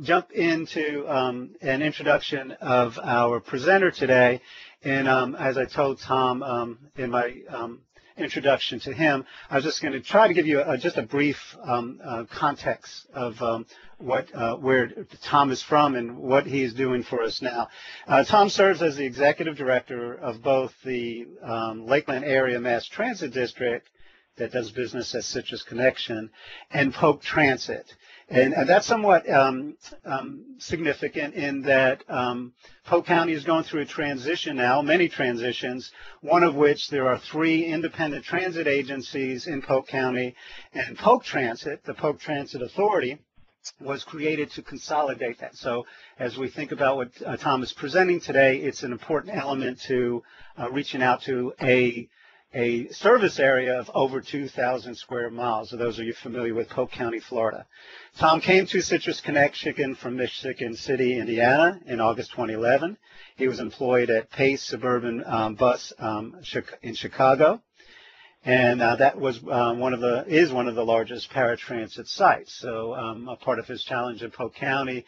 jump into an introduction of our presenter today. And as I told Tom in my introduction to him, I was just going to try to give you just a brief context of where Tom is from and what he is doing for us now. Tom serves as the executive director of both the Lakeland Area Mass Transit District that does business as Citrus Connection and Polk Transit. And that's somewhat significant in that Polk County is going through a transition now, many transitions, one of which there are 3 independent transit agencies in Polk County, and Polk Transit, the Polk Transit Authority, was created to consolidate that. So as we think about what Tom is presenting today, it's an important element to reaching out to a service area of over 2,000 square miles. So those of you familiar with Polk County, Florida. Tom came to Citrus Connection from Michigan City, Indiana in August 2011. He was employed at Pace Suburban Bus in Chicago. And that was one of the largest paratransit sites. So a part of his challenge in Polk County,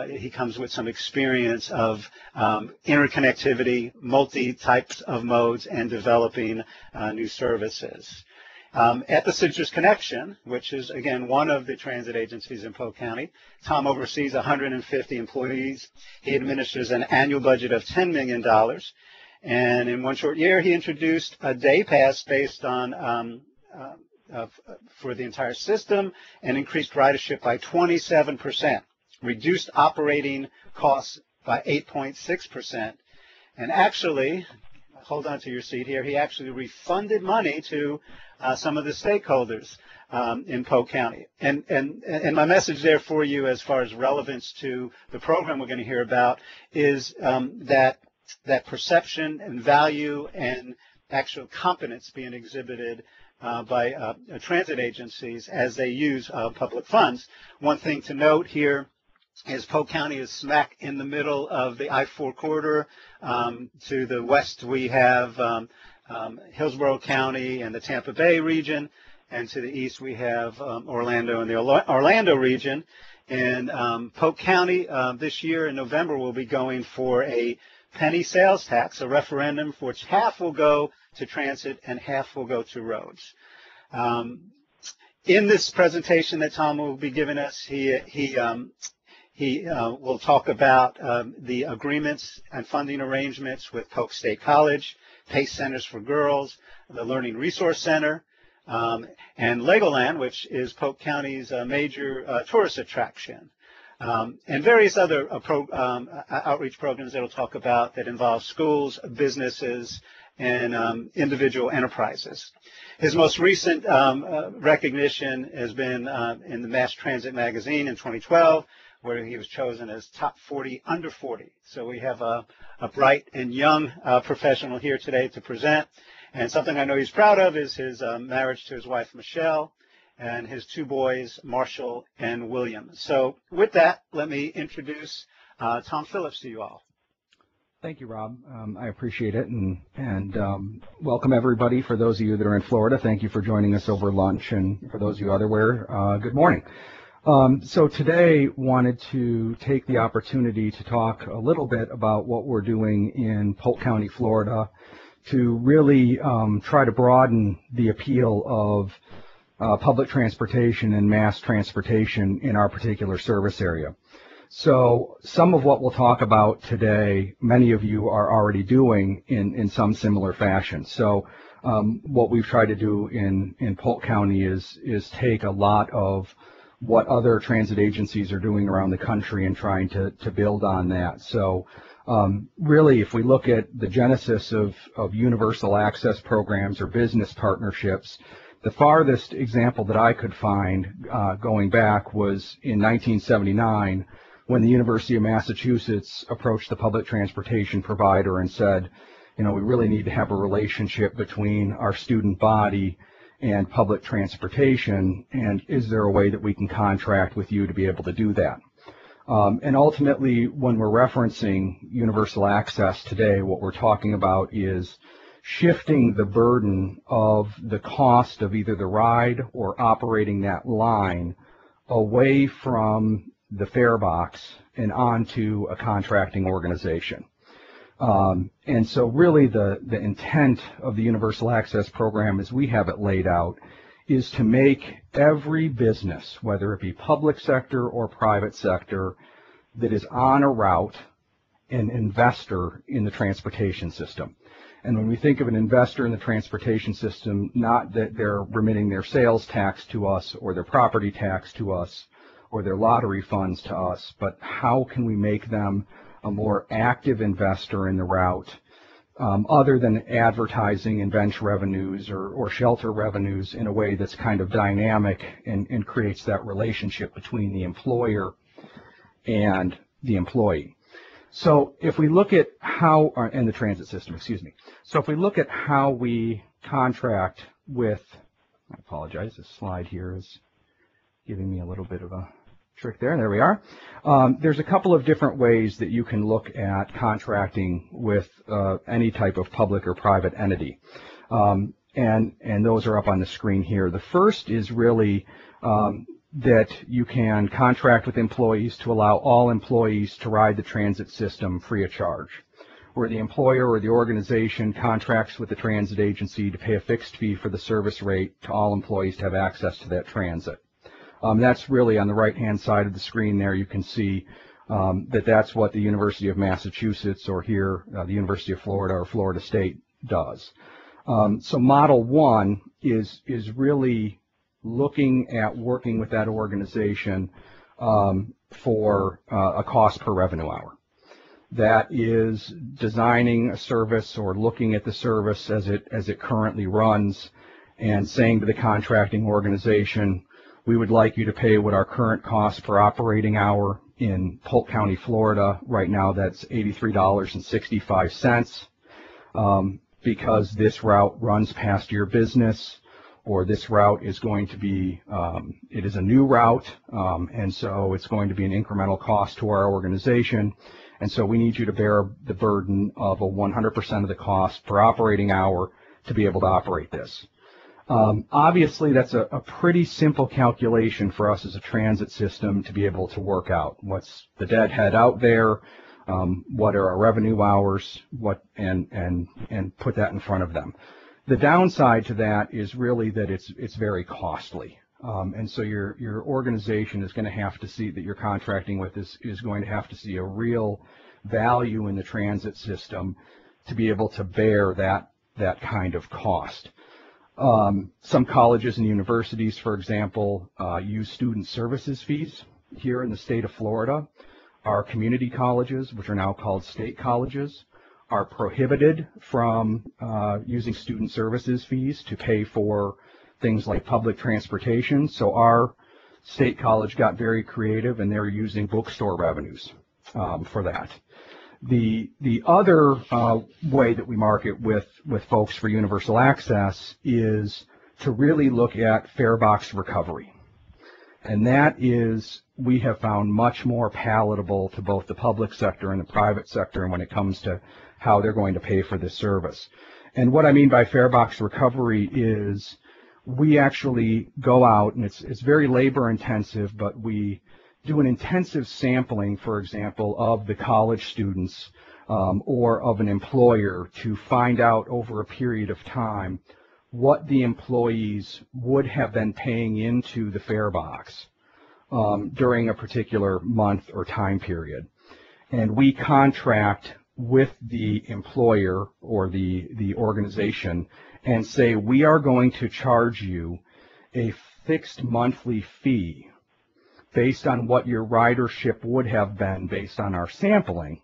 he comes with some experience of interconnectivity, multi-types of modes, and developing new services. At the Citrus Connection, which is, again, one of the transit agencies in Polk County, Tom oversees 150 employees. He administers an annual budget of $10 million. And in one short year, he introduced a day pass based on for the entire system and increased ridership by 27%, reduced operating costs by 8.6%, and actually, hold on to your seat here, he actually refunded money to some of the stakeholders in Polk County. And my message there for you as far as relevance to the program we're going to hear about is that perception and value and actual competence being exhibited by transit agencies as they use public funds. One thing to note here is Polk County is smack in the middle of the I-4 corridor. To the west we have Hillsborough County and the Tampa Bay region, and to the east we have Orlando and the Orlando region. And Polk County this year in November will be going for a penny sales tax, a referendum for which half will go to transit and half will go to roads. In this presentation that Tom will be giving us, he will talk about the agreements and funding arrangements with Polk State College, PACE Centers for Girls, the Learning Resource Center, and Legoland, which is Polk County's major tourist attraction. And various other outreach programs that we'll talk about that involve schools, businesses, and individual enterprises. His most recent recognition has been in the Mass Transit magazine in 2012, where he was chosen as top 40 under 40. So we have a bright and young professional here today to present. And something I know he's proud of is his marriage to his wife, Michelle, and his 2 boys, Marshall and William. So with that, let me introduce Tom Phillips to you all. Thank you, Rob. I appreciate it, and welcome everybody. For those of you that are in Florida, thank you for joining us over lunch, and for those of you otherwhere, good morning. So today wanted to take the opportunity to talk a little bit about what we're doing in Polk County, Florida, to really try to broaden the appeal of public transportation and mass transportation in our particular service area. So some of what we'll talk about today, many of you are already doing in some similar fashion. So what we've tried to do in Polk County is take a lot of what other transit agencies are doing around the country and trying to build on that. So really, if we look at the genesis of universal access programs or business partnerships, the farthest example that I could find going back was in 1979 when the University of Massachusetts approached the public transportation provider and said, you know, we really need to have a relationship between our student body and public transportation, and is there a way that we can contract with you to be able to do that? And ultimately, when we're referencing universal access today, what we're talking about is shifting the burden of the cost of either the ride or operating that line away from the fare box and onto a contracting organization. And so really the intent of the Universal Access Program as we have it laid out is to make every business, whether it be public sector or private sector, that is on a route an investor in the transportation system. And when we think of an investor in the transportation system, not that they're remitting their sales tax to us or their property tax to us or their lottery funds to us, but how can we make them a more active investor in the route, other than advertising and bench revenues or shelter revenues in a way that's kind of dynamic and creates that relationship between the employer and the employee. So if we look at how, and the transit system, excuse me. So if we look at how we contract with, I apologize, this slide here is giving me a little bit of a trick there. There we are. There's a couple of different ways that you can look at contracting with any type of public or private entity. And those are up on the screen here. The first is really that you can contract with employees to allow all employees to ride the transit system free of charge, where the employer or the organization contracts with the transit agency to pay a fixed fee for the service rate to all employees to have access to that transit. That's really on the right-hand side of the screen there. You can see that that's what the University of Massachusetts, or here the University of Florida or Florida State does. So Model 1 is really looking at working with that organization for a cost per revenue hour. That is designing a service or looking at the service as it currently runs and saying to the contracting organization, we would like you to pay what our current cost per operating hour in Polk County, Florida. Right now that's $83.65 because this route runs past your business, or this route is going to be, it is a new route, and so it's going to be an incremental cost to our organization, and so we need you to bear the burden of a 100% of the cost per operating hour to be able to operate this. Obviously, that's a pretty simple calculation for us as a transit system to be able to work out. What's the deadhead out there? What are our revenue hours? And put that in front of them. The downside to that is really that it's very costly, and so your organization is going to have to see that you're contracting with is going to have to see a real value in the transit system to be able to bear that kind of cost. Some colleges and universities, for example, use student services fees. Here in the state of Florida, our community colleges, which are now called state colleges, are prohibited from using student services fees to pay for things like public transportation. So our state college got very creative, and they're using bookstore revenues for that. The other way that we market with folks for universal access is to really look at fare box recovery. And that is, we have found much more palatable to both the public sector and the private sector when it comes to how they're going to pay for this service. And what I mean by fare box recovery is we actually go out, and it's very labor intensive, but we do an intensive sampling, for example, of the college students or of an employer to find out over a period of time what the employees would have been paying into the fare box during a particular month or time period. And we contract with the employer or the organization and say, we are going to charge you a fixed monthly fee based on what your ridership would have been based on our sampling,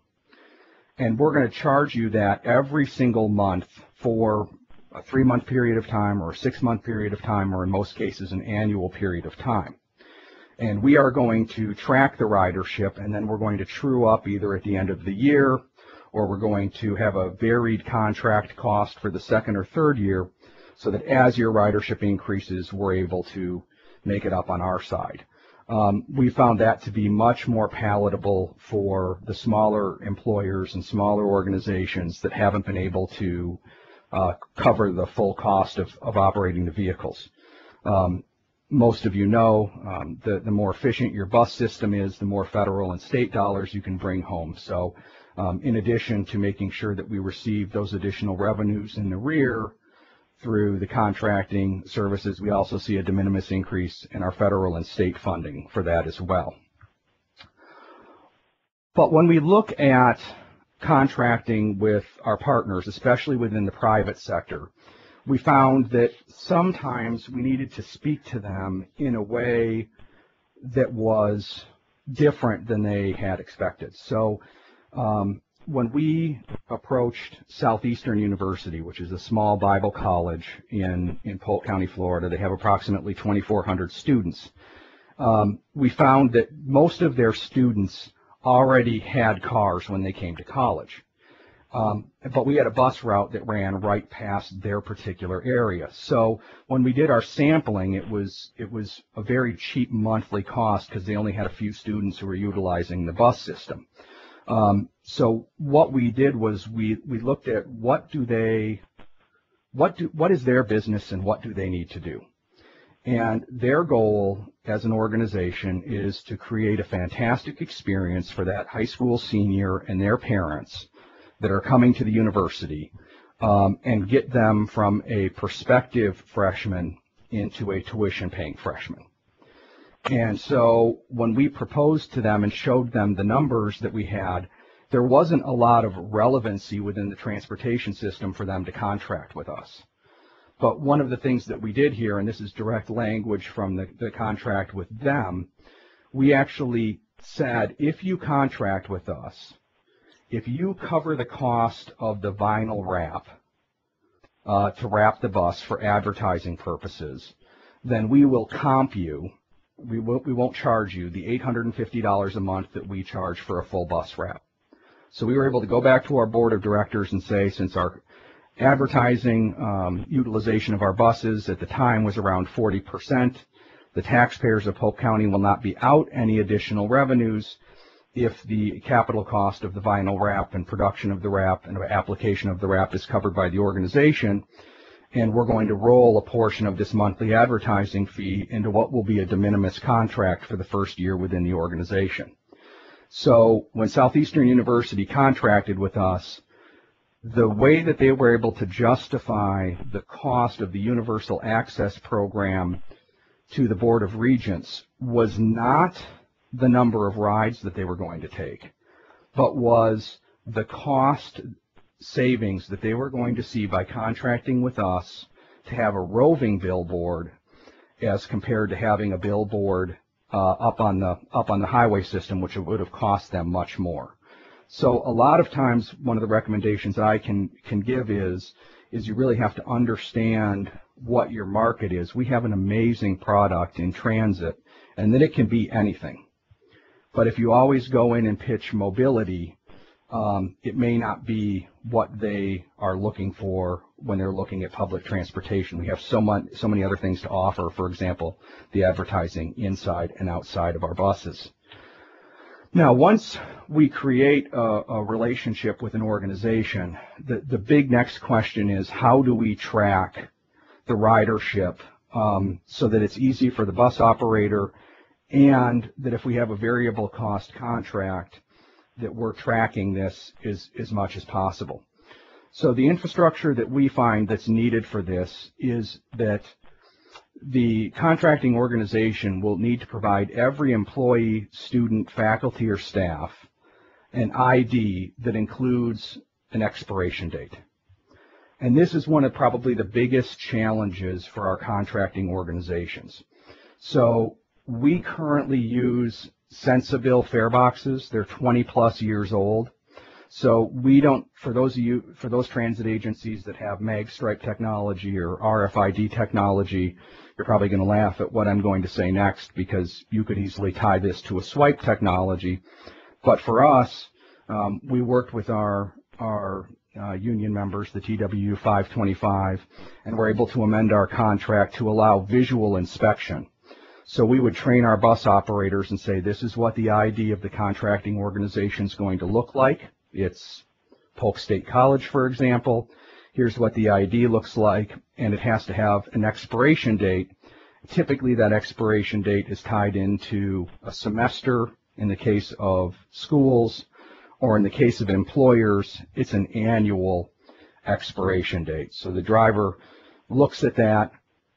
and we're going to charge you that every single month for a 3-month period of time or a 6-month period of time, or in most cases an annual period of time. And we are going to track the ridership, and then we're going to true up either at the end of the year, or we're going to have a varied contract cost for the second or third year, so that as your ridership increases, we're able to make it up on our side. We found that to be much more palatable for the smaller employers and smaller organizations that haven't been able to cover the full cost of operating the vehicles. most of you know, the more efficient your bus system is, the more federal and state dollars you can bring home. So in addition to making sure that we receive those additional revenues in the rear through the contracting services, we also see a de minimis increase in our federal and state funding for that as well. But when we look at contracting with our partners, especially within the private sector, we found that sometimes we needed to speak to them in a way that was different than they had expected. So when we approached Southeastern University, which is a small Bible college in Polk County, Florida, they have approximately 2,400 students. We found that most of their students already had cars when they came to college. But we had a bus route that ran right past their particular area. So when we did our sampling, it was a very cheap monthly cost because they only had a few students who were utilizing the bus system. So what we did was we looked at what is their business and what do they need to do. And their goal as an organization is to create a fantastic experience for that high school senior and their parents that are coming to the university, and get them from a prospective freshman into a tuition-paying freshman. And so when we proposed to them and showed them the numbers that we had, there wasn't a lot of relevancy within the transportation system for them to contract with us. But one of the things that we did here, and this is direct language from the contract with them, we actually said, if you contract with us, if you cover the cost of the vinyl wrap to wrap the bus for advertising purposes, then we will comp you. We won't charge you the $850 a month that we charge for a full bus wrap. So we were able to go back to our board of directors and say, since our advertising utilization of our buses at the time was around 40%, the taxpayers of Polk County will not be out any additional revenues if the capital cost of the vinyl wrap and production of the wrap and application of the wrap is covered by the organization, and we're going to roll a portion of this monthly advertising fee into what will be a de minimis contract for the first year within the organization. So when Southeastern University contracted with us, the way that they were able to justify the cost of the Universal Access Program to the Board of Regents was not the number of rides that they were going to take, but was the cost savings that they were going to see by contracting with us to have a roving billboard as compared to having a billboard up on the highway system, which would have cost them much more. So a lot of times one of the recommendations I can give is you really have to understand what your market is. We have an amazing product in transit, and then it can be anything. But if you always go in and pitch mobility, it may not be what they are looking for when they're looking at public transportation. We have so many other things to offer, for example, the advertising inside and outside of our buses. Now, once we create a relationship with an organization, the big next question is, how do we track the ridership so that it's easy for the bus operator, and that if we have a variable cost contract, that we're tracking this as much as possible. So the infrastructure that we find that's needed for this is that the contracting organization will need to provide every employee, student, faculty, or staff an ID that includes an expiration date. And this is one of probably the biggest challenges for our contracting organizations. So we currently use Sensibill fare boxes. They're 20 plus years old. So we don't, for those transit agencies that have mag stripe technology or RFID technology, you're probably going to laugh at what I'm going to say next, because you could easily tie this to a swipe technology. But for us, we worked with our union members, the TWU 525, and we're able to amend our contract to allow visual inspection. So we would train our bus operators and say, this is what the ID of the contracting organization is going to look like. It's Polk State College, for example. Here's what the ID looks like, and it has to have an expiration date. Typically, that expiration date is tied into a semester in the case of schools, or in the case of employers, it's an annual expiration date. So the driver looks at that,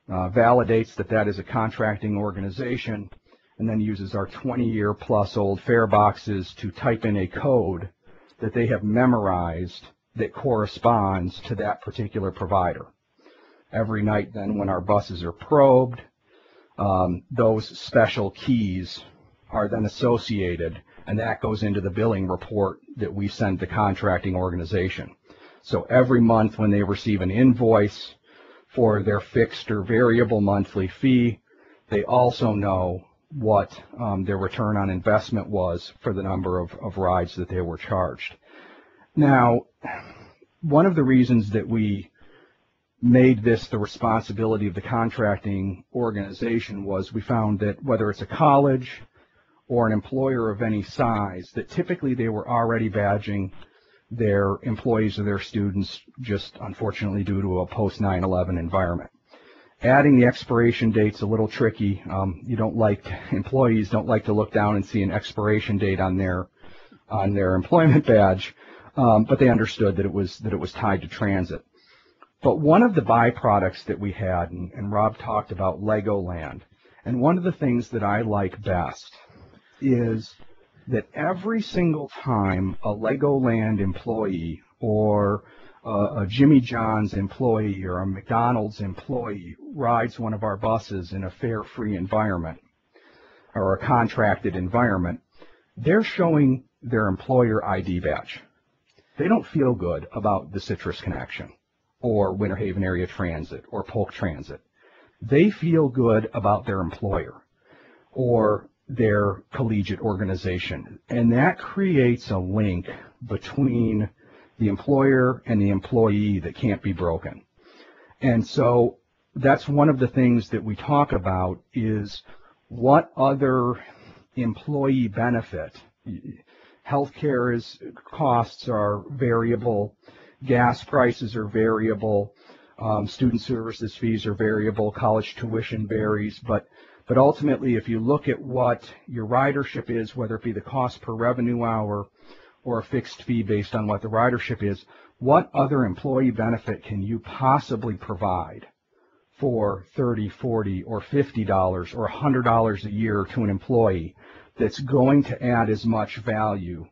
validates that that is a contracting organization, and then uses our 20-year plus old fare boxes to type in a code that they have memorized that corresponds to that particular provider. Every night then when our buses are probed, those special keys are then associated, and that goes into the billing report that we send the contracting organization. So every month when they receive an invoice for their fixed or variable monthly fee, they also know what their return on investment was for the number of rides that they were charged. Now, one of the reasons that we made this the responsibility of the contracting organization was we found that whether it's a college or an employer of any size, that typically they were already badging their employees or their students, just unfortunately due to a post 9/11 environment. Adding the expiration date's a little tricky. Employees don't like to look down and see an expiration date on their employment badge, but they understood that it was tied to transit. But one of the byproducts that we had, and Rob talked about Legoland, and one of the things that I like best is that every single time a Legoland employee or a Jimmy John's employee or a McDonald's employee rides one of our buses in a fare-free environment or a contracted environment, they're showing their employer ID badge. They don't feel good about the Citrus Connection or Winter Haven Area Transit or Polk Transit. They feel good about their employer or their collegiate organization, and that creates a link between the employer and the employee that can't be broken. And so that's one of the things that we talk about is what other employee benefit. Healthcare costs are variable, gas prices are variable, student services fees are variable, college tuition varies, but ultimately, if you look at what your ridership is, whether it be the cost per revenue hour or a fixed fee based on what the ridership is, what other employee benefit can you possibly provide for $30, $40, or $50 or $100 a year to an employee that's going to add as much value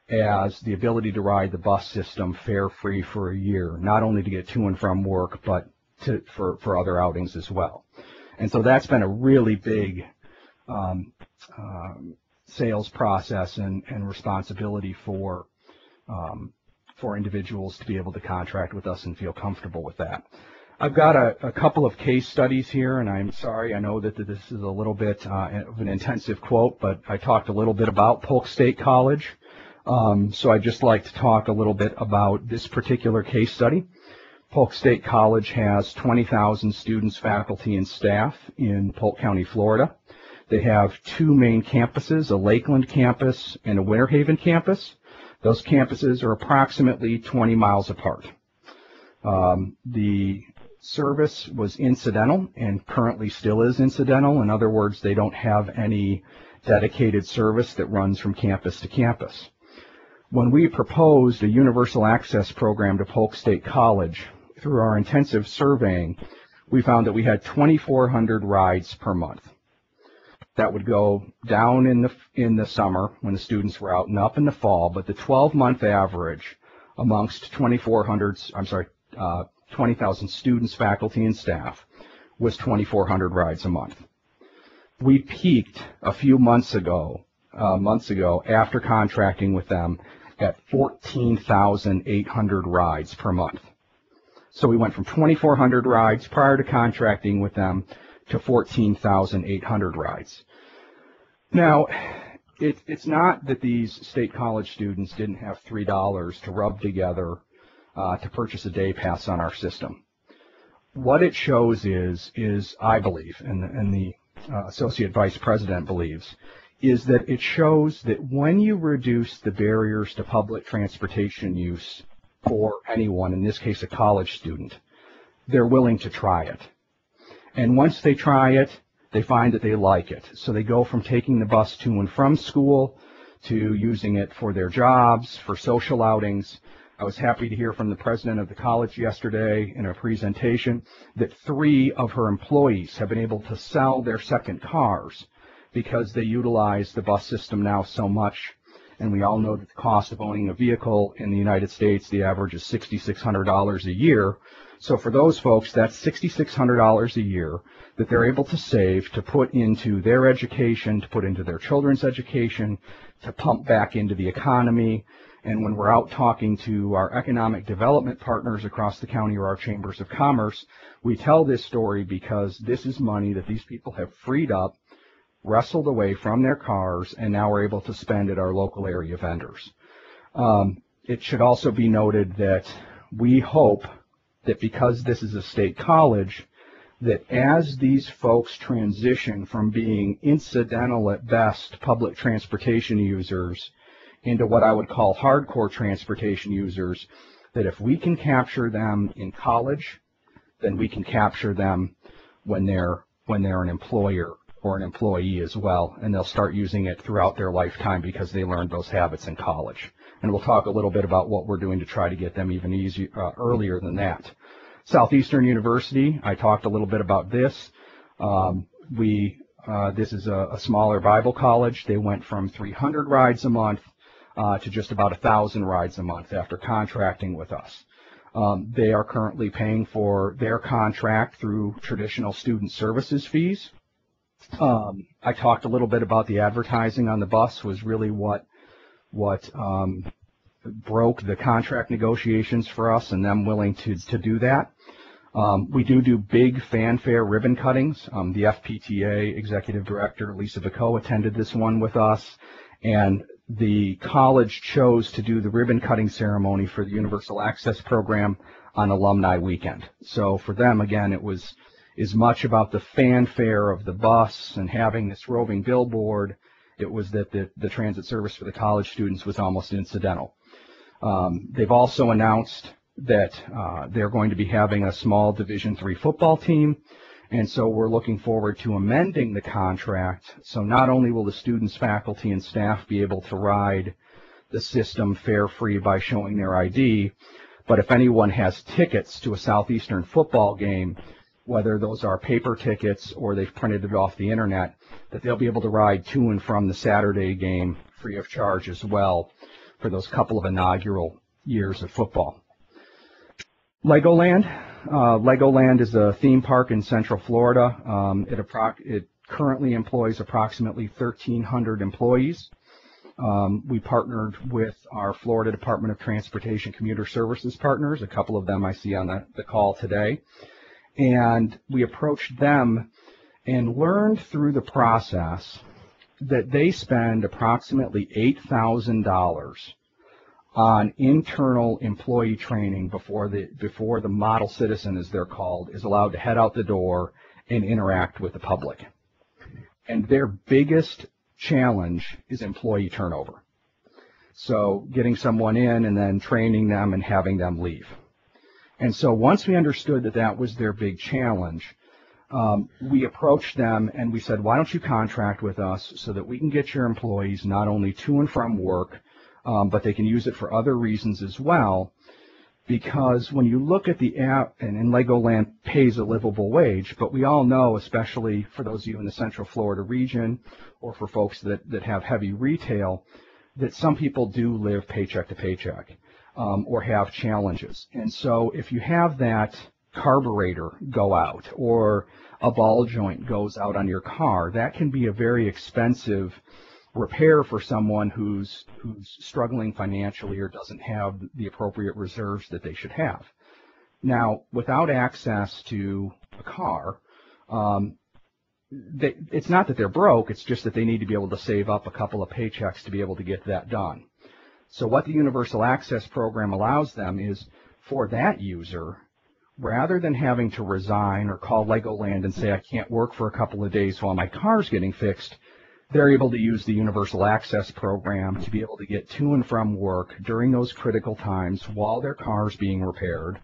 as the ability to ride the bus system fare-free for a year, not only to get to and from work, but for other outings as well. And so that's been a really big sales process and responsibility for individuals to be able to contract with us and feel comfortable with that. I've got a couple of case studies here, and I'm sorry, I know that this is a little bit of an intensive quote, but I talked a little bit about Polk State College. So I'd just like to talk a little bit about this particular case study. Polk State College has 20,000 students, faculty, and staff in Polk County, Florida. They have two main campuses, a Lakeland campus and a Winter Haven campus. Those campuses are approximately 20 miles apart. The service was incidental and currently still is incidental. In other words, they don't have any dedicated service that runs from campus to campus. When we proposed a universal access program to Polk State College, through our intensive surveying, we found that we had 2,400 rides per month. That would go down in the summer when the students were out and up in the fall, but the 12-month average amongst 20,000 students, faculty, and staff was 2,400 rides a month. We peaked a few months ago after contracting with them at 14,800 rides per month. So we went from 2,400 rides prior to contracting with them to 14,800 rides. Now, it's not that these state college students didn't have $3 to rub together to purchase a day pass on our system. What it shows is I believe, and the Associate Vice President believes, is that it shows that when you reduce the barriers to public transportation use for anyone, in this case a college student, they're willing to try it. And once they try it, they find that they like it. So they go from taking the bus to and from school to using it for their jobs, for social outings. I was happy to hear from the president of the college yesterday in a presentation that 3 of her employees have been able to sell their second cars because they utilize the bus system now so much. And we all know that the cost of owning a vehicle in the United States, the average is $6,600 a year. So for those folks, that's $6,600 a year that they're able to save to put into their education, to put into their children's education, to pump back into the economy. And when we're out talking to our economic development partners across the county or our chambers of commerce, we tell this story because this is money that these people have freed up, wrestled away from their cars, and now are able to spend at our local area vendors. It should also be noted that we hope that because this is a state college, that as these folks transition from being incidental at best public transportation users into what I would call hardcore transportation users, that if we can capture them in college, then we can capture them when they're an employer or an employee as well, and they'll start using it throughout their lifetime because they learned those habits in college. And we'll talk a little bit about what we're doing to try to get them even earlier than that. Southeastern University, I talked a little bit about this. This is a smaller Bible college. They went from 300 rides a month to just about 1,000 rides a month after contracting with us. They are currently paying for their contract through traditional student services fees. I talked a little bit about the advertising on the bus was really what broke the contract negotiations for us and them willing to do that. We do big fanfare ribbon cuttings. The FPTA executive director, Lisa Vico, attended this one with us, and the college chose to do the ribbon cutting ceremony for the Universal Access Program on Alumni Weekend. So for them, again, it was as much about the fanfare of the bus and having this roving billboard. It was that the transit service for the college students was almost incidental. They've also announced that they're going to be having a small Division III football team, and so we're looking forward to amending the contract. So not only will the students, faculty, and staff be able to ride the system fare-free by showing their ID, but if anyone has tickets to a Southeastern football game, whether those are paper tickets or they've printed it off the internet, that they'll be able to ride to and from the Saturday game free of charge as well for those couple of inaugural years of football. Legoland. Legoland is a theme park in Central Florida. It currently employs approximately 1,300 employees. We partnered with our Florida Department of Transportation Commuter Services partners, a couple of them I see on the call today. And we approached them and learned through the process that they spend approximately $8,000 on internal employee training before the model citizen, as they're called, is allowed to head out the door and interact with the public. And their biggest challenge is employee turnover. So getting someone in and then training them and having them leave. And so once we understood that that was their big challenge, we approached them and we said, why don't you contract with us so that we can get your employees not only to and from work, but they can use it for other reasons as well. Because when you look at the app, and Legoland pays a livable wage, but we all know, especially for those of you in the Central Florida region or for folks that have heavy retail, that some people do live paycheck to paycheck. Or have challenges. And so if you have that carburetor go out or a ball joint goes out on your car, that can be a very expensive repair for someone who's struggling financially or doesn't have the appropriate reserves that they should have. Now, without access to a car, it's not that they're broke, it's just that they need to be able to save up a couple of paychecks to be able to get that done. So what the Universal Access Program allows them is for that user, rather than having to resign or call Legoland and say, I can't work for a couple of days while my car's getting fixed, they're able to use the Universal Access Program to be able to get to and from work during those critical times while their car's being repaired.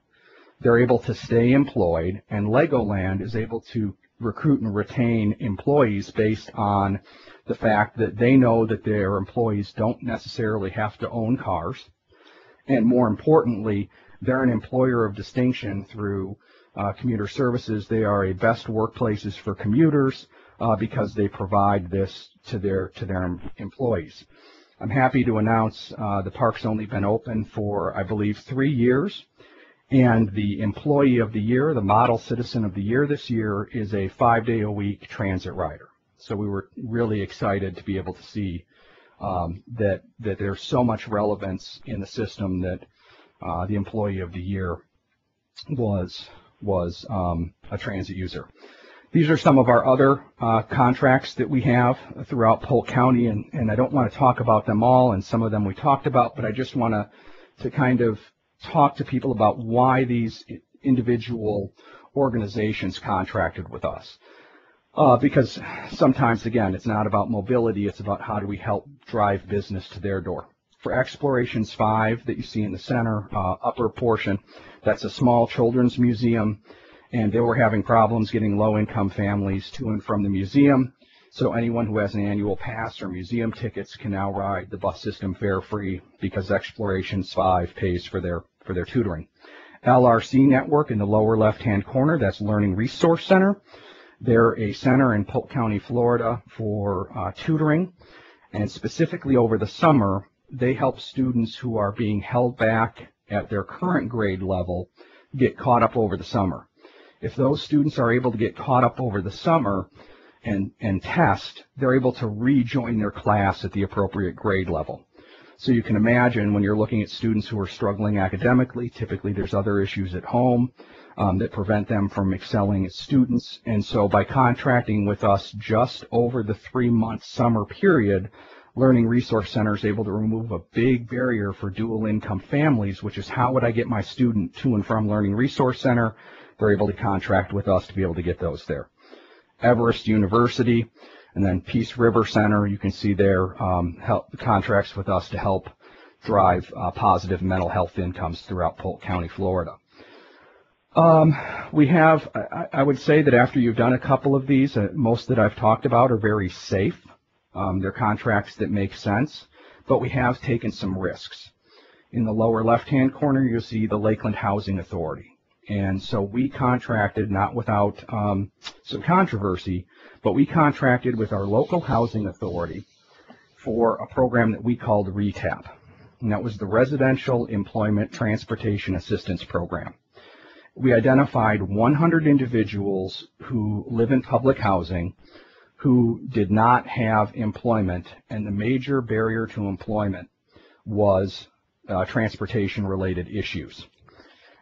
They're able to stay employed, and Legoland is able to recruit and retain employees based on the fact that they know that their employees don't necessarily have to own cars. And more importantly, they're an employer of distinction through commuter services. They are a best workplaces for commuters because they provide this to their employees. I'm happy to announce the park's only been open for, I believe, 3 years. And the Employee of the Year, the Model Citizen of the Year this year, is a 5-day-a-week transit rider. So we were really excited to be able to see that there's so much relevance in the system that the Employee of the Year was a transit user. These are some of our other contracts that we have throughout Polk County, and I don't want to talk about them all, and some of them we talked about, but I just want to kind of talk to people about why these individual organizations contracted with us. Because sometimes, again, it's not about mobility, it's about how do we help drive business to their door. For Explorations 5 that you see in the center, upper portion, that's a small children's museum, and they were having problems getting low-income families to and from the museum. So anyone who has an annual pass or museum tickets can now ride the bus system fare-free because Explorations 5 pays for their tutoring. LRC Network in the lower left-hand corner, that's Learning Resource Center. They're a center in Polk County, Florida for tutoring, and specifically over the summer, they help students who are being held back at their current grade level get caught up over the summer. If those students are able to get caught up over the summer and test, they're able to rejoin their class at the appropriate grade level. So you can imagine when you're looking at students who are struggling academically, typically there's other issues at home that prevent them from excelling as students. And so by contracting with us just over the 3-month summer period, Learning Resource Center is able to remove a big barrier for dual income families, which is how would I get my student to and from Learning Resource Center? They're able to contract with us to be able to get those there. Everest University, and then Peace River Center, you can see there contracts with us to help drive positive mental health incomes throughout Polk County, Florida. We have, I would say that after you've done a couple of these, most that I've talked about are very safe. They're contracts that make sense, but we have taken some risks. In the lower left-hand corner, you'll see the Lakeland Housing Authority. And so we contracted, not without some controversy, but we contracted with our local housing authority for a program that we called RETAP. And that was the Residential Employment Transportation Assistance Program. We identified 100 individuals who live in public housing who did not have employment, and the major barrier to employment was transportation-related issues.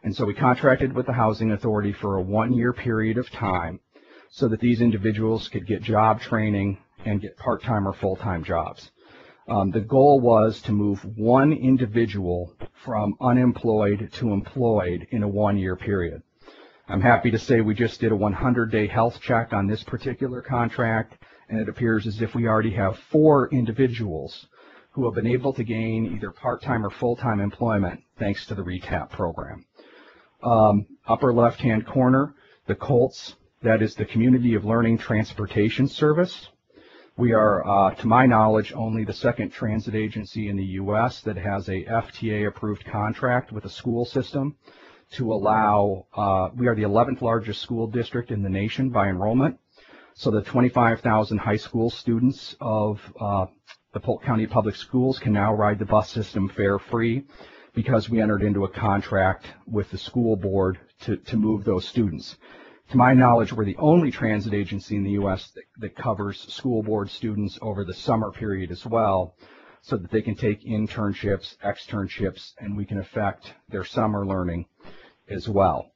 And so we contracted with the Housing Authority for a 1-year period of time so that these individuals could get job training and get part-time or full-time jobs. The goal was to move one individual from unemployed to employed in a 1-year period. I'm happy to say we just did a 100-day health check on this particular contract, and it appears as if we already have 4 individuals who have been able to gain either part-time or full-time employment thanks to the RETAP program. Upper left-hand corner, the COLTS, that is the Community of Learning Transportation Service. We are, to my knowledge, only the second transit agency in the U.S. that has a FTA-approved contract with a school system to allow, we are the 11th largest school district in the nation by enrollment. So the 25,000 high school students of the Polk County Public Schools can now ride the bus system fare-free because we entered into a contract with the school board to move those students. To my knowledge, we're the only transit agency in the U.S. that covers school board students over the summer period as well, so that they can take internships, externships, and we can affect their summer learning as well.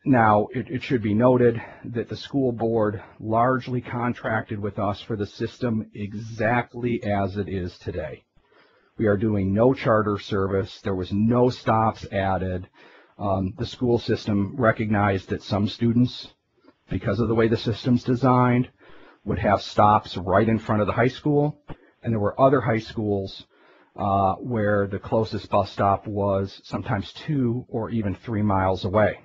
Now, it should be noted that the school board largely contracted with us for the system exactly as it is today. We are doing no charter service. There was no stops added. The school system recognized that some students, because of the way the system's designed, would have stops right in front of the high school, and there were other high schools where the closest bus stop was sometimes 2 or even 3 miles away.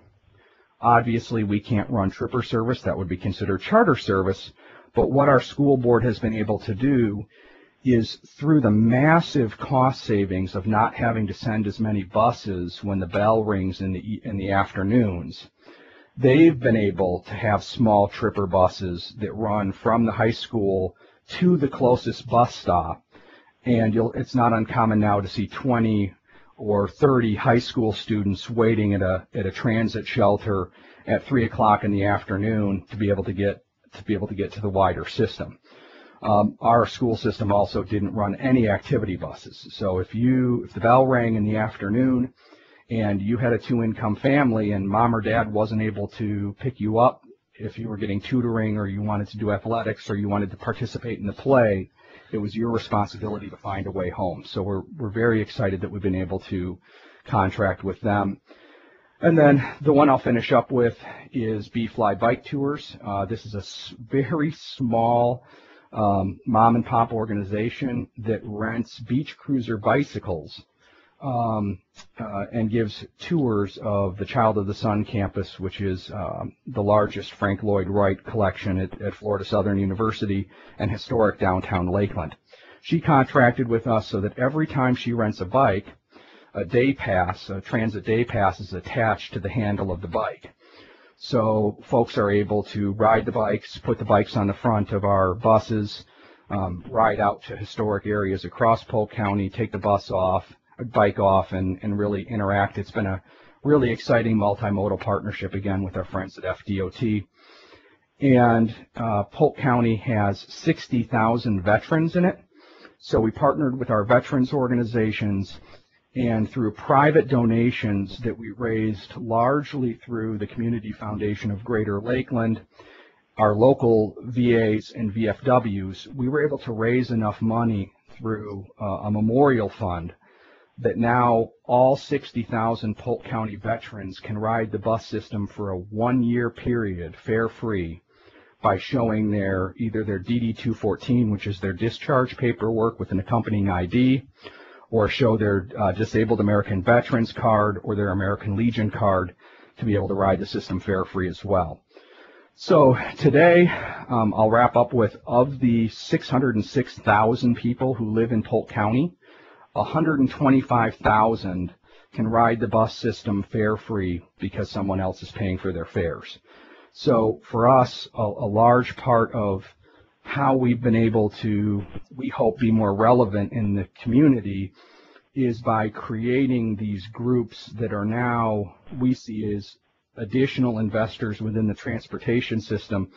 Obviously, we can't run tripper service. That would be considered charter service. But what our school board has been able to do is, through the massive cost savings of not having to send as many buses when the bell rings in the afternoons, they've been able to have small tripper buses that run from the high school to the closest bus stop. And it's not uncommon now to see 20 or 30 high school students waiting at a transit shelter at 3 o'clock in the afternoon to be able to get to the wider system. Our school system also didn't run any activity buses. So if the bell rang in the afternoon and you had a 2-income family and mom or dad wasn't able to pick you up if you were getting tutoring or you wanted to do athletics or you wanted to participate in the play, it was your responsibility to find a way home. So we're very excited that we've been able to contract with them. And then the one I'll finish up with is B-Fly Bike Tours. This is a very small mom and pop organization that rents beach cruiser bicycles and gives tours of the Child of the Sun campus, which is the largest Frank Lloyd Wright collection at Florida Southern University and historic downtown Lakeland. She contracted with us so that every time she rents a bike, a day pass, a transit day pass, is attached to the handle of the bike. So folks are able to ride the bikes, put the bikes on the front of our buses, ride out to historic areas across Polk County, take the bike off, and really interact. It's been a really exciting multimodal partnership, again, with our friends at FDOT. And Polk County has 60,000 veterans in it. So we partnered with our veterans organizations, and through private donations that we raised largely through the Community Foundation of Greater Lakeland, our local VAs and VFWs, we were able to raise enough money through a memorial fund that now all 60,000 Polk County veterans can ride the bus system for a 1-year period, fare-free, by showing either their DD-214, which is their discharge paperwork with an accompanying ID, or show their Disabled American Veterans card or their American Legion card to be able to ride the system fare-free as well. So today, I'll wrap up with, of the 606,000 people who live in Polk County, 125,000 can ride the bus system fare-free because someone else is paying for their fares. So for us, a large part of how we've been able to, we hope, be more relevant in the community is by creating these groups that are now, we see as additional investors within the transportation system.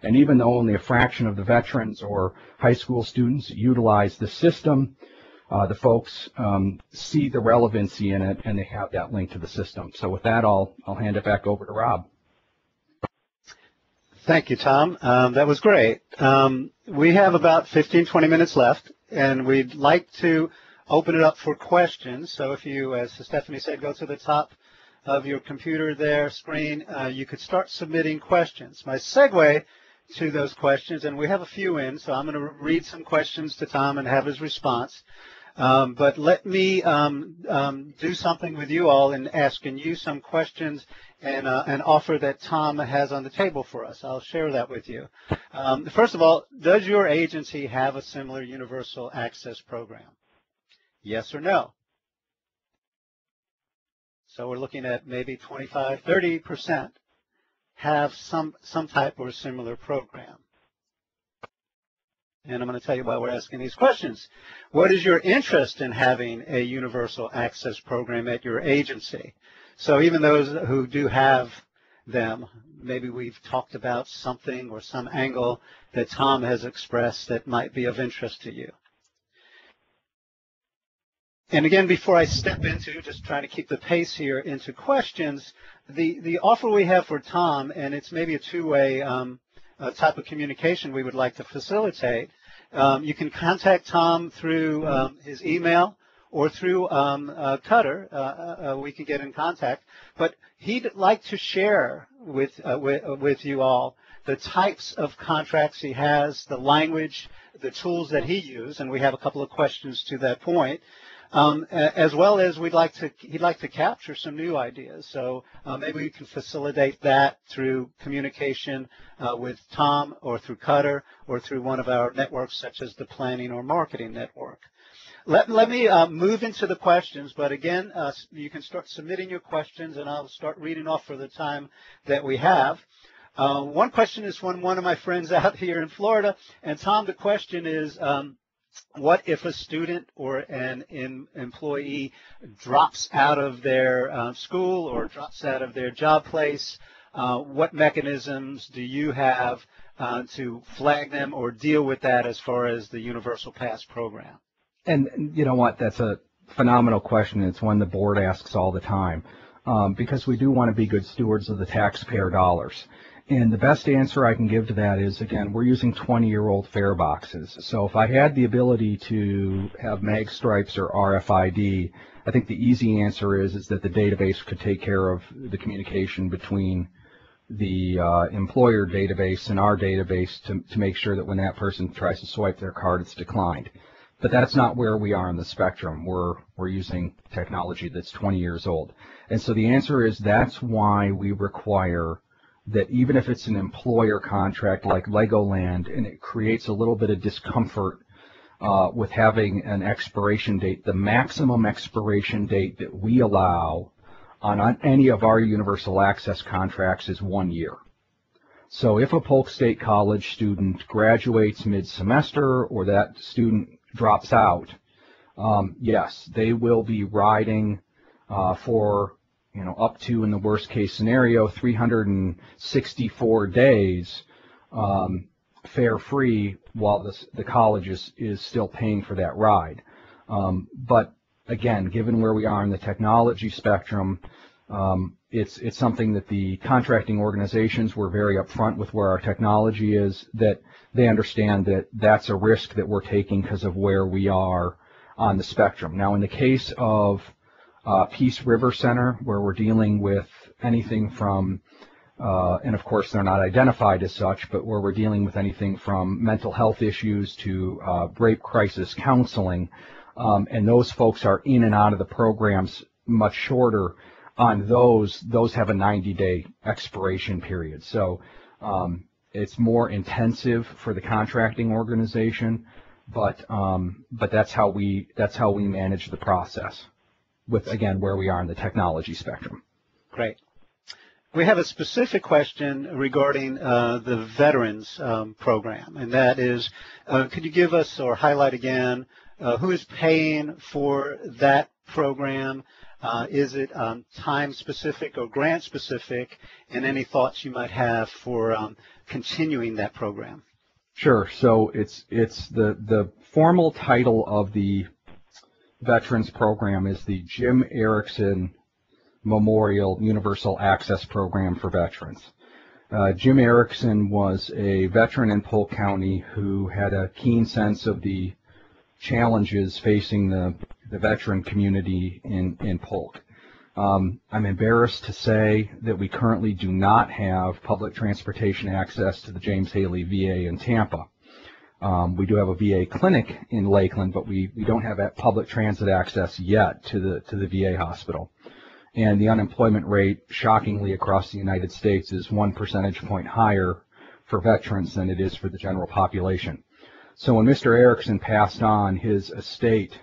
And even though only a fraction of the veterans or high school students utilize the system, the folks see the relevancy in it, and they have that link to the system. So with that, I'll hand it back over to Rob. Thank you, Tom. That was great. We have about 15-20 minutes left, and we'd like to open it up for questions. So if you, as Stephanie said, go to the top of your computer there, screen, you could start submitting questions. My segue to those questions, and we have a few in, so I'm going to read some questions to Tom and have his response. But let me do something with you all in asking you some questions and an offer that Tom has on the table for us. I'll share that with you. First of all, does your agency have a similar universal access program? Yes or no? So we're looking at maybe 25, 30% have some type or similar program. And I'm going to tell you why we're asking these questions. What is your interest in having a universal access program at your agency? So even those who do have them, maybe we've talked about something or some angle that Tom has expressed that might be of interest to you. And again, before I step into, just trying to keep the pace here, into questions, the offer we have for Tom, and it's maybe a two-way type of communication we would like to facilitate. You can contact Tom through his email or through Cutter, we can get in contact. But he'd like to share with you all the types of contracts he has, the language, the tools that he used, and we have a couple of questions to that point. As well as he'd like to capture some new ideas. So maybe we can facilitate that through communication with Tom or through Cutter or through one of our networks such as the Planning or Marketing Network. Let me move into the questions, but again, you can start submitting your questions and I'll start reading off for the time that we have. One question is from one of my friends out here in Florida, and Tom, the question is, what if a student or an employee drops out of their school or drops out of their job place? What mechanisms do you have to flag them or deal with that as far as the Universal Pass program? And you know what? That's a phenomenal question. It's one the board asks all the time because we do want to be good stewards of the taxpayer dollars. And the best answer I can give to that is, again, we're using 20-year-old fare boxes. So if I had the ability to have mag stripes or RFID, I think the easy answer is that the database could take care of the communication between the employer database and our database to make sure that when that person tries to swipe their card, it's declined. But that's not where we are on the spectrum. We're using technology that's 20 years old. And so the answer is that's why we require that even if it's an employer contract like Legoland and it creates a little bit of discomfort with having an expiration date, the maximum expiration date that we allow on any of our universal access contracts is 1 year. So if a Polk State College student graduates mid-semester or that student drops out, yes, they will be riding for up to, in the worst case scenario, 364 days fare free while the college is still paying for that ride. But again, given where we are in the technology spectrum, it's something that the contracting organizations were very upfront with where our technology is, that they understand that that's a risk that we're taking because of where we are on the spectrum. Now, in the case of Peace River Center, where we're dealing with anything from, and of course they're not identified as such, but where we're dealing with anything from mental health issues to rape crisis counseling, and those folks are in and out of the programs much shorter. On those have a 90-day expiration period. So it's more intensive for the contracting organization, but that's how we manage the process with, again, where we are in the technology spectrum. Great. We have a specific question regarding the Veterans Program, and that is, could you give us or highlight again who is paying for that program? Is it time-specific or grant-specific, and any thoughts you might have for continuing that program? Sure. So it's the formal title of the Veterans Program is the Jim Erickson Memorial Universal Access Program for Veterans. Jim Erickson was a veteran in Polk County who had a keen sense of the challenges facing the veteran community in Polk. I'm embarrassed to say that we currently do not have public transportation access to the James Haley VA in Tampa. We do have a VA clinic in Lakeland, but we don't have that public transit access yet to the VA hospital. And the unemployment rate, shockingly, across the United States is 1 percentage point higher for veterans than it is for the general population. So when Mr. Erickson passed on, his estate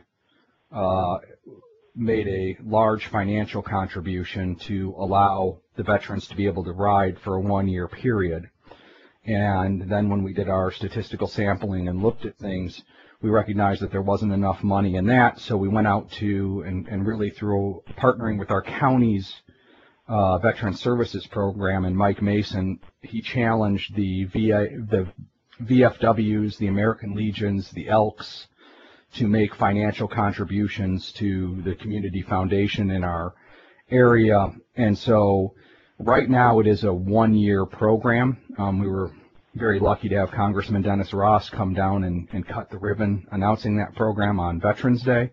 made a large financial contribution to allow the veterans to be able to ride for a 1-year period. And then when we did our statistical sampling and looked at things, we recognized that there wasn't enough money in that, so we went out to, and really through partnering with our county's Veteran Services Program, and Mike Mason, he challenged the VFWs, the American Legions, the Elks, to make financial contributions to the community foundation in our area. And so right now it is a 1-year program. We were very lucky to have Congressman Dennis Ross come down and cut the ribbon announcing that program on Veterans Day.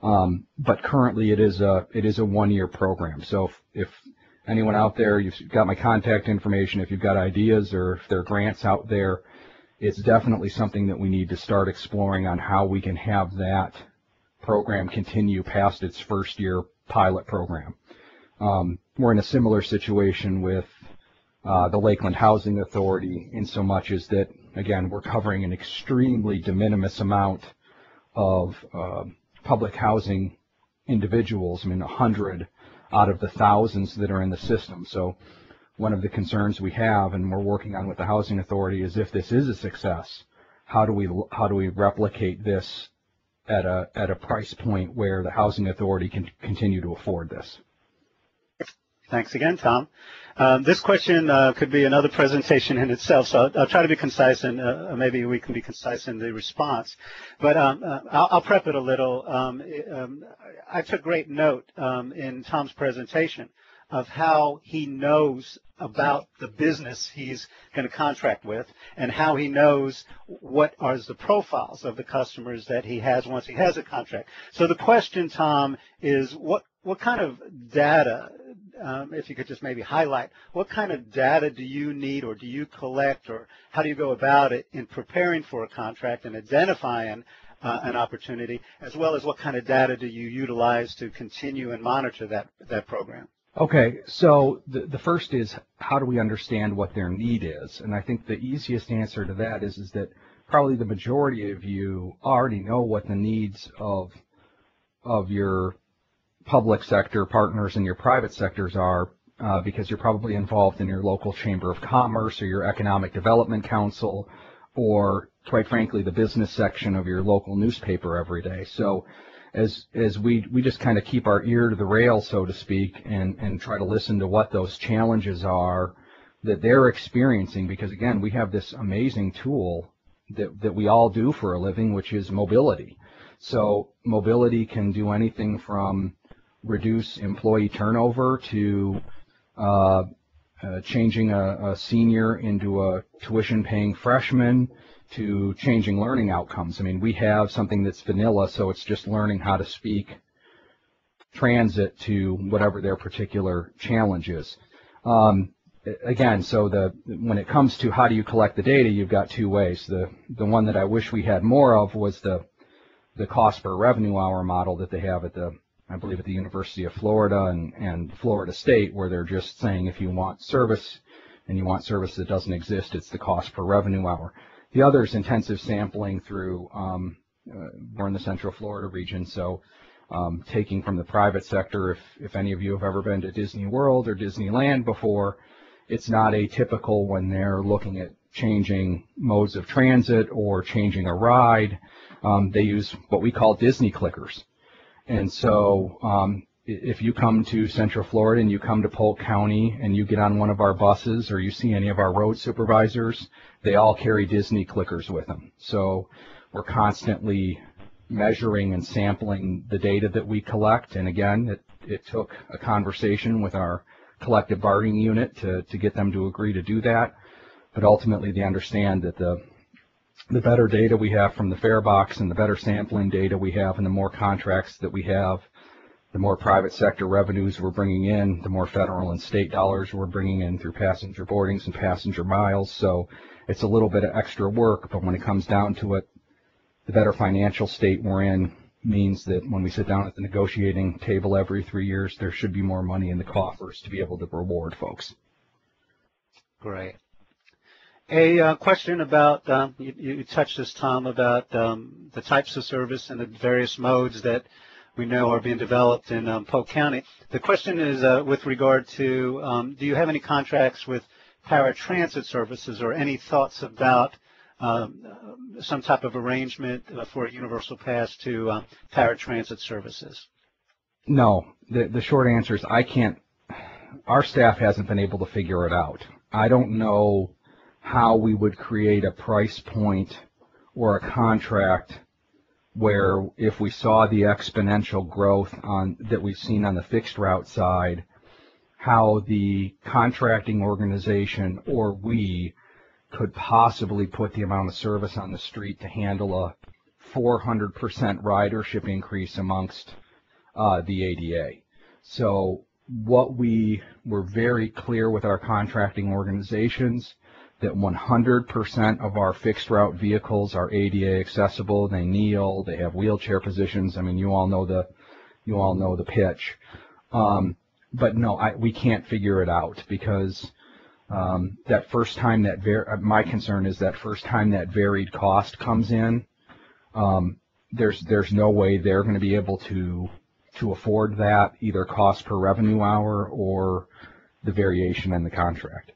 But currently it is a 1-year program. So if anyone out there, you've got my contact information, if you've got ideas or if there are grants out there, it's definitely something that we need to start exploring on how we can have that program continue past its first-year pilot program. We're in a similar situation with the Lakeland Housing Authority in so much as that, again, we're covering an extremely de minimis amount of public housing individuals. I mean, 100 out of the thousands that are in the system. So one of the concerns we have, and we're working on with the Housing Authority, is if this is a success, how do we replicate this at a price point where the Housing Authority can continue to afford this? Thanks again, Tom. This question could be another presentation in itself, so I'll try to be concise, and maybe we can be concise in the response. But I'll prep it a little. I took great note in Tom's presentation of how he knows about the business he's going to contract with and how he knows what are the profiles of the customers that he has once he has a contract. So the question, Tom, is what kind of data, if you could just maybe highlight, what kind of data do you need or do you collect, or how do you go about it in preparing for a contract and identifying an opportunity, as well as what kind of data do you utilize to continue and monitor that program? Okay, so the first is, how do we understand what their need is? And I think the easiest answer to that is that probably the majority of you already know what the needs of your public sector partners and your private sectors are, because you're probably involved in your local chamber of commerce or your economic development council, or quite frankly the business section of your local newspaper every day. So as we just kind of keep our ear to the rail, so to speak, and try to listen to what those challenges are that they're experiencing, because again, we have this amazing tool that we all do for a living, which is mobility. So mobility can do anything from reduce employee turnover to changing a senior into a tuition-paying freshman, to changing learning outcomes. I mean, we have something that's vanilla, so it's just learning how to speak transit to whatever their particular challenge is. Again, so when it comes to how do you collect the data, you've got two ways. The one that I wish we had more of was the cost per revenue hour model that they have at I believe at the University of Florida and Florida State, where they're just saying if you want service and you want service that doesn't exist, it's the cost per revenue hour. The other is intensive sampling through, we're in the Central Florida region, so taking from the private sector, if any of you have ever been to Disney World or Disneyland before, it's not atypical when they're looking at changing modes of transit or changing a ride. They use what we call Disney clickers. And so if you come to Central Florida and you come to Polk County and you get on one of our buses or you see any of our road supervisors, they all carry Disney clickers with them. So we're constantly measuring and sampling the data that we collect. And again, it took a conversation with our collective bargaining unit to get them to agree to do that. But ultimately they understand that the better data we have from the fare box and the better sampling data we have and the more contracts that we have, the more private sector revenues we're bringing in, the more federal and state dollars we're bringing in through passenger boardings and passenger miles. So it's a little bit of extra work, but when it comes down to it, the better financial state we're in means that when we sit down at the negotiating table every 3 years, there should be more money in the coffers to be able to reward folks. Great. A question about, you touched this, Tom, about the types of service and the various modes that we know are being developed in Polk County. The question is with regard to, do you have any contracts with paratransit services or any thoughts about some type of arrangement for a universal pass to paratransit services? No. The short answer is I can't. Our staff hasn't been able to figure it out. I don't know how we would create a price point or a contract where if we saw the exponential growth that we've seen on the fixed route side, how the contracting organization or we could possibly put the amount of service on the street to handle a 400% ridership increase amongst the ADA. So what we were very clear with our contracting organizations that 100% of our fixed route vehicles are ADA accessible. They kneel, they have wheelchair positions. I mean, you all know the pitch. But no, we can't figure it out because that first time my concern is that first time that varied cost comes in, there's no way they're going to be able to afford that, either cost per revenue hour or the variation in the contract.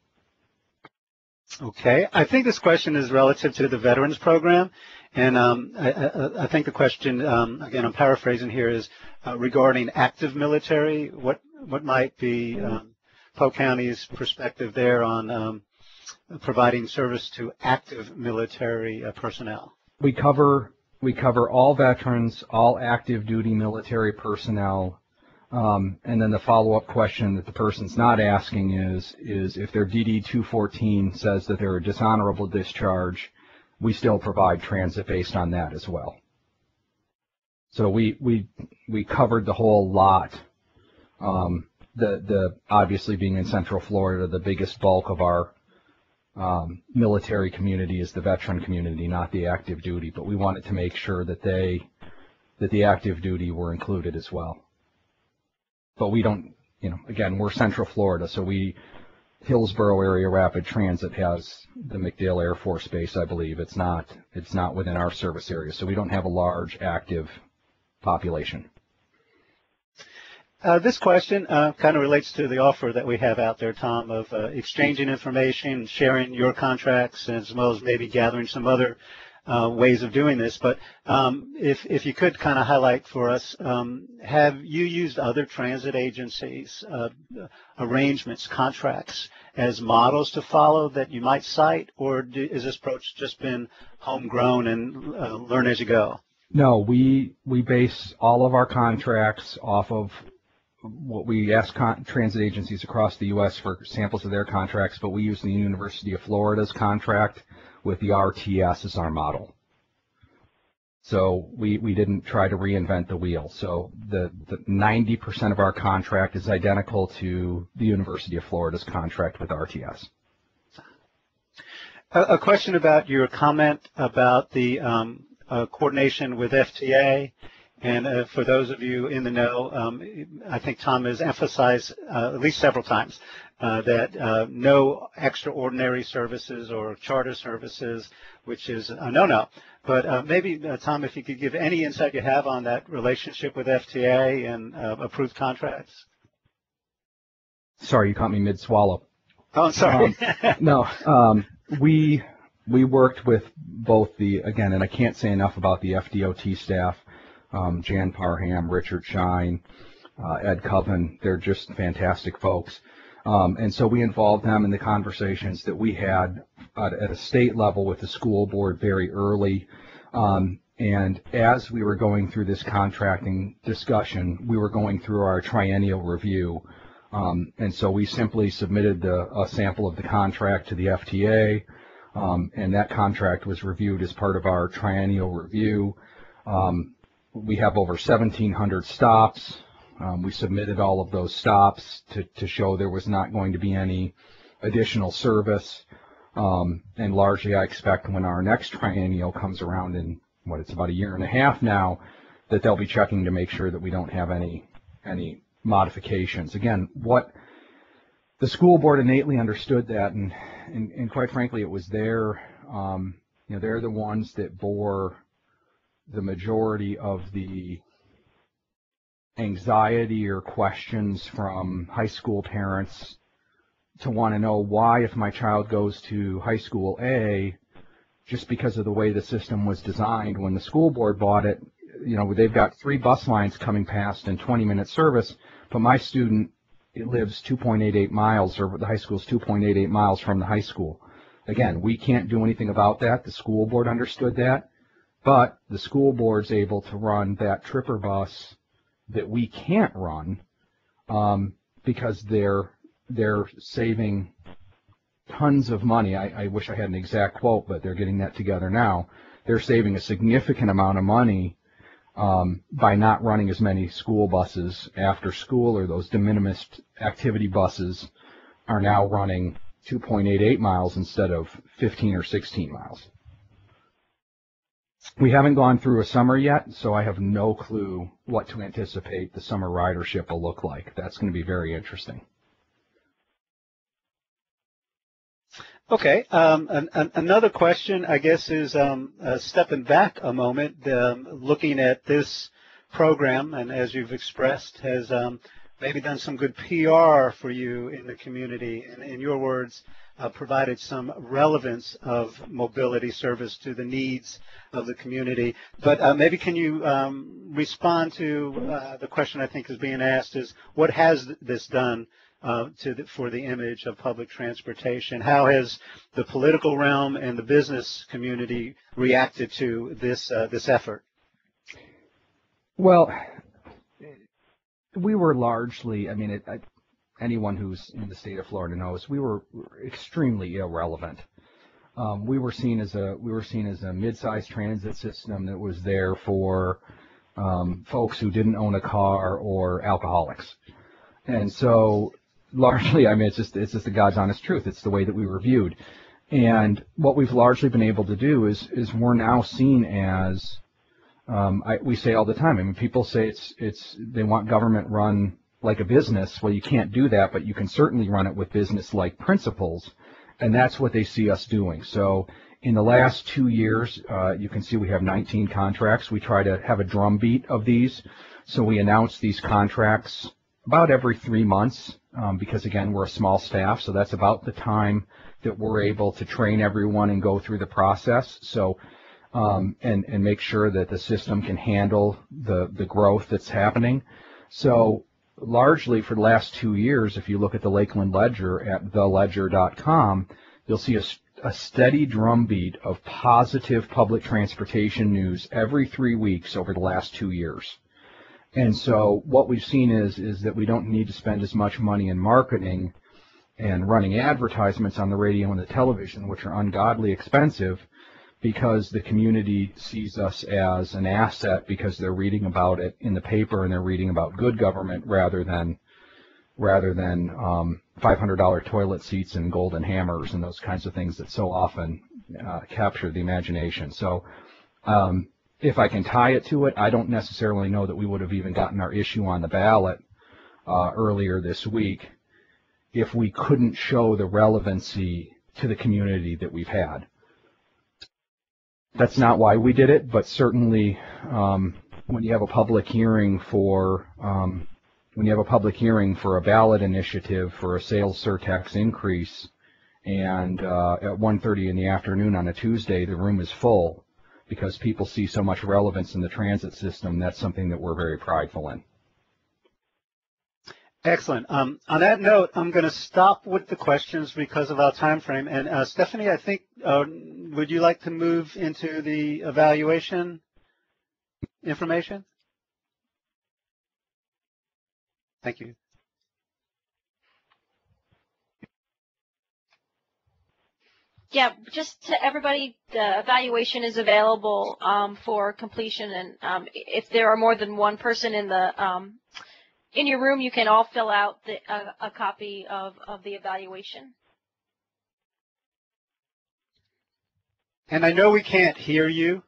Okay, I think this question is relative to the Veterans Program, and I think the question, again, I'm paraphrasing here, is regarding active military. What might be Polk County's perspective there on providing service to active military personnel? We cover all veterans, all active duty military personnel. And then the follow-up question that the person's not asking is if their DD-214 says that they're a dishonorable discharge, we still provide transit based on that as well. So we covered the whole lot. The obviously being in Central Florida, the biggest bulk of our military community is the veteran community, not the active duty. But we wanted to make sure that the active duty were included as well. But we don't, again, we're Central Florida, so Hillsborough Area Rapid Transit has the MacDill Air Force Base, I believe. It's not within our service area, so we don't have a large active population. This question kind of relates to the offer that we have out there, Tom, of exchanging information, sharing your contracts, as well as maybe gathering some other ways of doing this. But if you could kind of highlight for us, have you used other transit agencies, arrangements, contracts as models to follow that you might cite, or is this approach just been homegrown and learn as you go? No, we base all of our contracts off of what we ask transit agencies across the U.S. for samples of their contracts, but we use the University of Florida's contract with the RTS as our model. So we didn't try to reinvent the wheel. So the 90% of our contract is identical to the University of Florida's contract with RTS. A question about your comment about the coordination with FTA. And for those of you in the know, I think Tom has emphasized at least several times that no extraordinary services or charter services, which is a no-no. But maybe, Tom, if you could give any insight you have on that relationship with FTA and approved contracts. Sorry, you caught me mid-swallow. Oh, I'm sorry. No, we worked with both again, and I can't say enough about the FDOT staff, Jan Parham, Richard Shine, Ed Coven. They're just fantastic folks. And so we involved them in the conversations that we had at a state level with the school board very early. And as we were going through this contracting discussion, we were going through our triennial review. And so we simply submitted a sample of the contract to the FTA, and that contract was reviewed as part of our triennial review. We have over 1,700 stops. We submitted all of those stops to show there was not going to be any additional service. And largely, I expect when our next triennial comes around in it's about a year and a half now, that they'll be checking to make sure that we don't have any modifications. Again, what the school board innately understood that, and quite frankly, it was they're the ones that bore the majority of the anxiety or questions from high school parents to want to know why, if my child goes to high school A, just because of the way the system was designed when the school board bought it, they've got 3 bus lines coming past in 20-minute service, but my student lives 2.88 miles, or the high school's 2.88 miles from the high school. Again, we can't do anything about that. The school board understood that, but the school board's able to run that tripper bus that we can't run because they're saving tons of money. I wish I had an exact quote, but they're getting that together now. they're saving a significant amount of money by not running as many school buses after school, or those de minimis activity buses are now running 2.88 miles instead of 15 or 16 miles. We haven't gone through a summer yet, so I have no clue what to anticipate the summer ridership will look like. That's going to be very interesting. Okay. Another question, I guess, is stepping back a moment, looking at this program, and as you've expressed, has maybe done some good PR for you in the community, and in your words, provided some relevance of mobility service to the needs of the community. But maybe can you respond to the question I think is being asked is, what has this done for the image of public transportation? How has the political realm and the business community reacted to this effort? Well, we were largely, I mean, anyone who's in the state of Florida knows, we were extremely irrelevant. We were seen as a mid-sized transit system that was there for folks who didn't own a car or alcoholics, and so largely, I mean, it's just the God's honest truth. It's the way that we were viewed, and what we've largely been able to do is we're now seen as we say all the time. I mean, people say they want government run like a business. Well, you can't do that, but you can certainly run it with business-like principles, and that's what they see us doing. So in the last 2 years, you can see we have 19 contracts. We try to have a drumbeat of these, so we announce these contracts about every 3 months, because again, we're a small staff, so that's about the time that we're able to train everyone and go through the process. So and make sure that the system can handle the growth that's happening. So largely for the last 2 years, if you look at the Lakeland Ledger at theledger.com, you'll see a steady drumbeat of positive public transportation news every 3 weeks over the last 2 years. And so what we've seen is that we don't need to spend as much money in marketing and running advertisements on the radio and the television, which are ungodly expensive, because the community sees us as an asset because they're reading about it in the paper and they're reading about good government rather than $500 toilet seats and golden hammers and those kinds of things that so often capture the imagination. So if I can tie it to it, I don't necessarily know that we would have even gotten our issue on the ballot earlier this week if we couldn't show the relevancy to the community that we've had. That's not why we did it, but certainly when you have a public hearing for a ballot initiative for a sales surtax increase, and at 1:30 in the afternoon on a Tuesday, the room is full because people see so much relevance in the transit system, that's something that we're very prideful in. Excellent. On that note, I'm going to stop with the questions because of our time frame. And Stephanie, I think, would you like to move into the evaluation information? Thank you. Yeah, just to everybody, the evaluation is available for completion, and if there are more than one person in your room, you can all fill out a copy of the evaluation. And I know we can't hear you,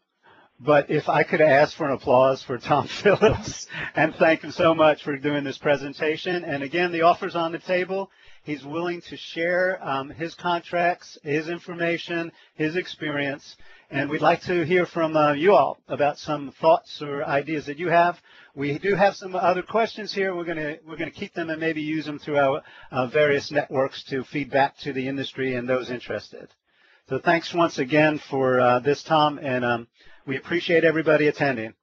but if I could ask for an applause for Tom Phillips and thank him so much for doing this presentation. And again, the offer's on the table. He's willing to share his contracts, his information, his experience, and we'd like to hear from you all about some thoughts or ideas that you have. We do have some other questions here. We're going to keep them and maybe use them through our various networks to feed back to the industry and those interested. So thanks once again for this, Tom, and we appreciate everybody attending.